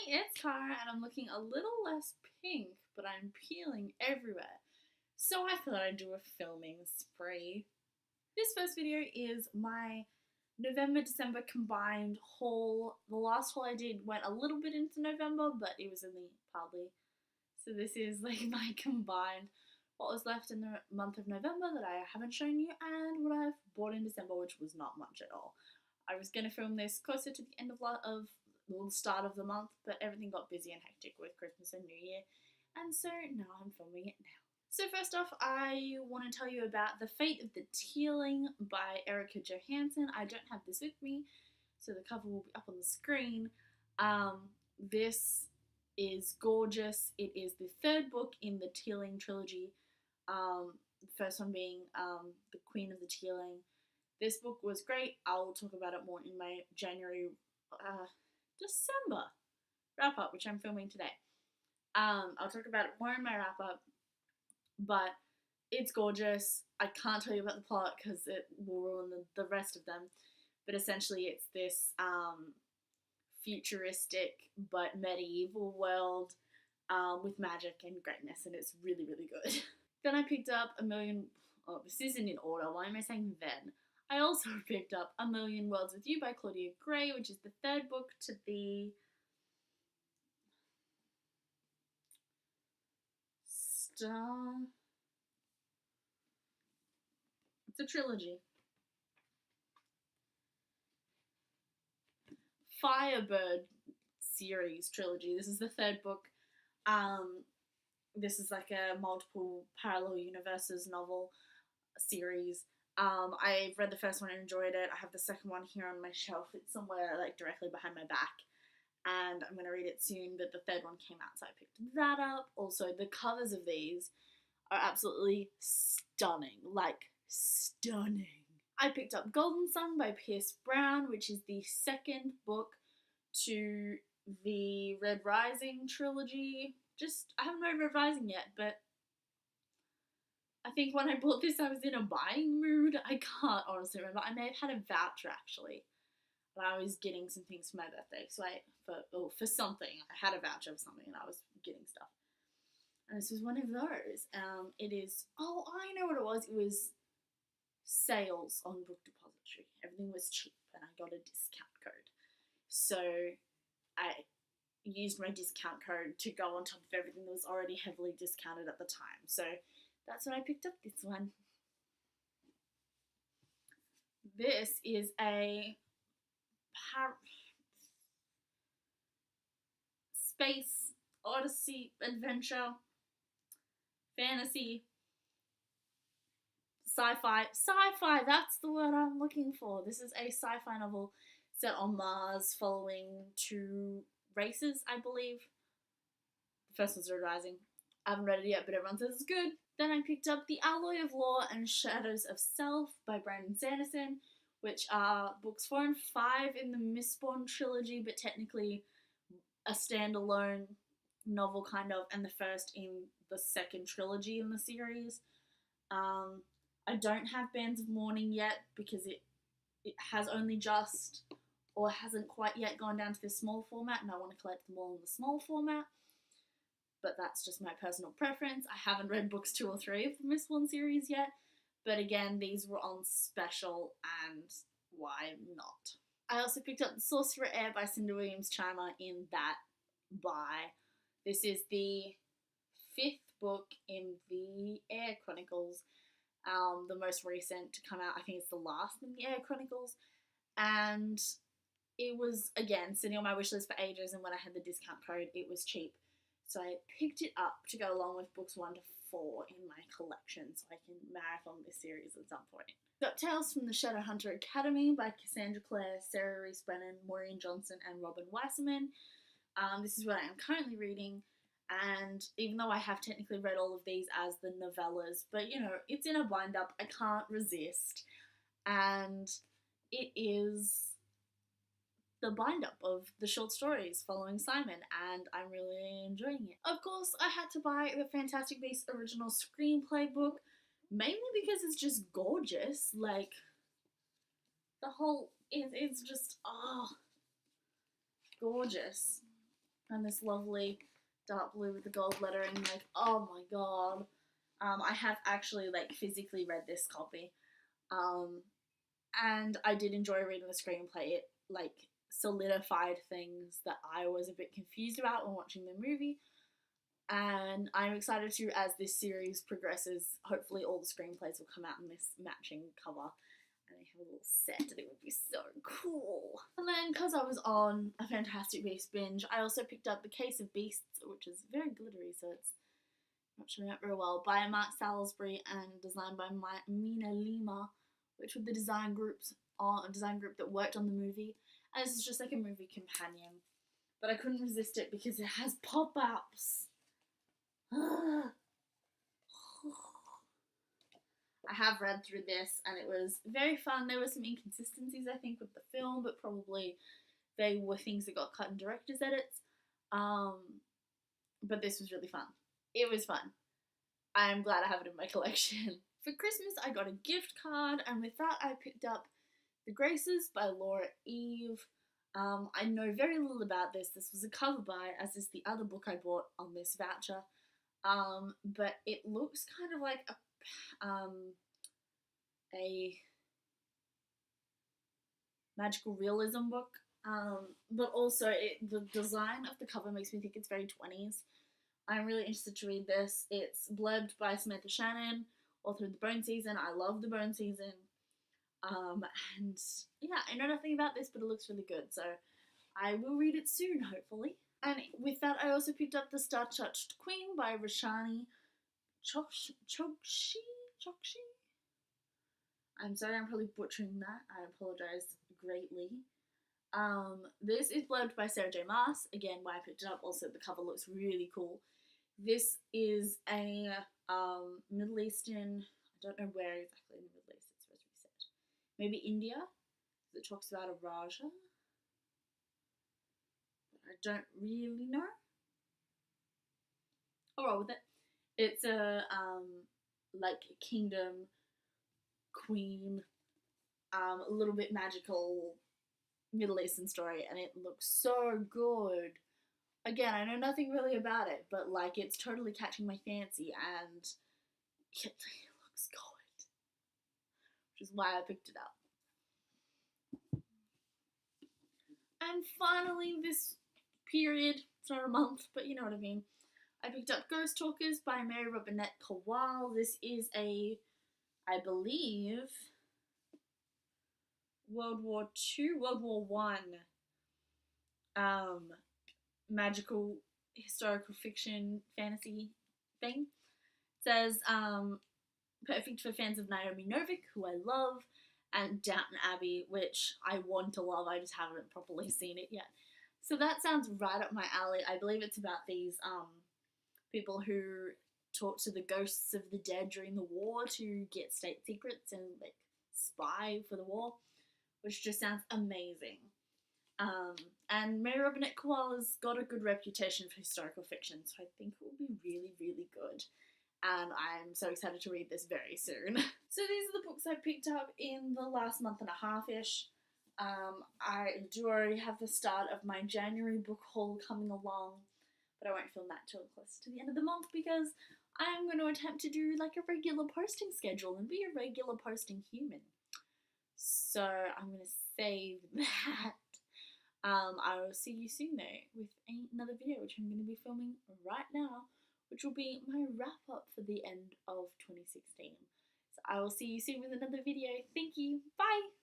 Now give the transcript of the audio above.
It's Cara and I'm looking a little less pink, but I'm peeling everywhere. So I thought I'd do a filming spree. This first video is my November-December combined haul. The last haul I did went a little bit into November, but it was only partly. So this is like my combined what was left in the month of November that I haven't shown you and what I've bought in December, which was not much at all. I was going to film this closer to the end of the start of the month, but everything got busy and hectic with Christmas and New Year, and so now I'm filming it now. So first off, I want to tell you about The Fate of the Tealing by Erica Johansson. I don't have this with me, so the cover will be up on the screen. This is gorgeous. It is the third book in the Tealing trilogy. The first one being The Queen of the Tealing. This book was great. I'll talk about it more in my December wrap up, which I'm filming today. I'll talk about it more in my wrap up, but it's gorgeous. I can't tell you about the plot because it will ruin the rest of them, but essentially it's this futuristic but medieval world with magic and greatness, and it's really, really good. Then I picked up this isn't in order, why am I saying then? I also picked up A Million Worlds with You by Claudia Gray, which is the third book to the It's a trilogy. Firebird series trilogy. This is the third book. This is like a multiple parallel universes novel series. I've read the first one and enjoyed it. I have the second one here on my shelf. It's somewhere like directly behind my back, and I'm going to read it soon, but the third one came out, so I picked that up. Also, the covers of these are absolutely stunning, like stunning. I picked up Golden Sun by Pierce Brown, which is the second book to the Red Rising trilogy. I haven't read Red Rising yet, but I think when I bought this I was in a buying mood. I can't honestly remember. I may have had a voucher actually, but I was getting some things for my birthday, so for something. I had a voucher for something and I was getting stuff. And this was one of those. It is, oh, I know what it was. It was sales on Book Depository. Everything was cheap and I got a discount code. So I used my discount code to go on top of everything that was already heavily discounted at the time. So that's when I picked up this one. This is a space odyssey adventure fantasy sci-fi, that's the word I'm looking for. This is a sci-fi novel set on Mars following two races, I believe. The first one's Red Rising. I haven't read it yet, but everyone says it's good. Then I picked up The Alloy of Law and Shadows of Self by Brandon Sanderson, which are books 4 and 5 in the Mistborn trilogy, but technically a standalone novel kind of, and the first in the second trilogy in the series. I don't have Bands of Mourning yet because it has only just, or hasn't quite yet gone down to this small format, and I want to collect them all in the small format. But that's just my personal preference. I haven't read books 2 or 3 of the Mistborn series yet, but again, these were on special, and why not? I also picked up The Sorcerer Heir by Cinda Williams-Chimer in that buy. This is the 5th book in the Heir Chronicles, the most recent to come out. I think it's the last in the Heir Chronicles, and it was, again, sitting on my wishlist for ages, and when I had the discount code, it was cheap. So I picked it up to go along with books 1 to 4 in my collection so I can marathon this series at some point. Got Tales from the Shadowhunter Academy by Cassandra Clare, Sarah Reese Brennan, Maureen Johnson, and Robin Weisserman. This is what I am currently reading, and even though I have technically read all of these as the novellas, but you know, it's in a bind-up, I can't resist, and it is the bind-up of the short stories following Simon, and I'm really enjoying it. Of course, I had to buy the Fantastic Beasts original screenplay book, mainly because it's just gorgeous. Like, the whole, it's just, gorgeous. and this lovely dark blue with the gold lettering. Like, oh my god. I have actually like physically read this copy, and I did enjoy reading the screenplay. It like solidified things that I was a bit confused about when watching the movie, and I'm excited to, as this series progresses, hopefully all the screenplays will come out in this matching cover, and I have a little set, and it would be so cool. And then, because I was on a Fantastic Beasts binge, I also picked up The Case of Beasts, which is very glittery, so it's not showing up very well, by Mark Salisbury and designed by Mina Lima, which were the design group that worked on the movie. And this is just like a movie companion, but I couldn't resist it because it has pop-ups. I have read through this and it was very fun. There were some inconsistencies, I think, with the film, but probably they were things that got cut in director's edits. But this was really fun. It was fun. I'm glad I have it in my collection. For Christmas, I got a gift card, and with that, I picked up The Graces by Laura Eve. I know very little about this. This was a cover buy, as is the other book I bought on this voucher. But it looks kind of like a magical realism book. But also the design of the cover makes me think it's very 20s. I'm really interested to read this. It's blurbed by Samantha Shannon, author of The Bone Season. I love The Bone Season. And yeah, I know nothing about this, but it looks really good, so I will read it soon, hopefully. And with that, I also picked up The Star-Touched Queen by Roshani Chokshi? I'm sorry, I'm probably butchering that. I apologize greatly. This is blurbed by Sarah J. Maas. Again, why I picked it up. Also, the cover looks really cool. This is a Middle Eastern, I don't know where exactly in the Middle East it's supposed to be set. Maybe India, because it talks about a Raja. But I don't really know. I'll roll with it. It's a like kingdom, queen, a little bit magical Middle Eastern story, and it looks so good. Again, I know nothing really about it, but like it's totally catching my fancy, and it looks good, which is why I picked it up. And finally, this period, it's not a month, but you know what I mean, I picked up Ghost Talkers by Mary Robinette Kowal. This is a, I believe, World War I magical historical fiction fantasy thing. It says perfect for fans of Naomi Novik, who I love, and Downton Abbey, which I want to love. I just haven't properly seen it yet. So that sounds right up my alley. I believe it's about these people who talk to the ghosts of the dead during the war to get state secrets and like spy for the war, which just sounds amazing. And Mary Robinette Kowal has got a good reputation for historical fiction, so I think it will be really, really good. And I'm so excited to read this very soon. So these are the books I picked up in the last month and a half-ish. I do already have the start of my January book haul coming along, but I won't film that till close to the end of the month because I'm going to attempt to do like a regular posting schedule and be a regular posting human. So I'm going to save that. I will see you soon though with another video, which I'm going to be filming right now, which will be my wrap up for the end of 2016. So I will see you soon with another video. Thank you. Bye.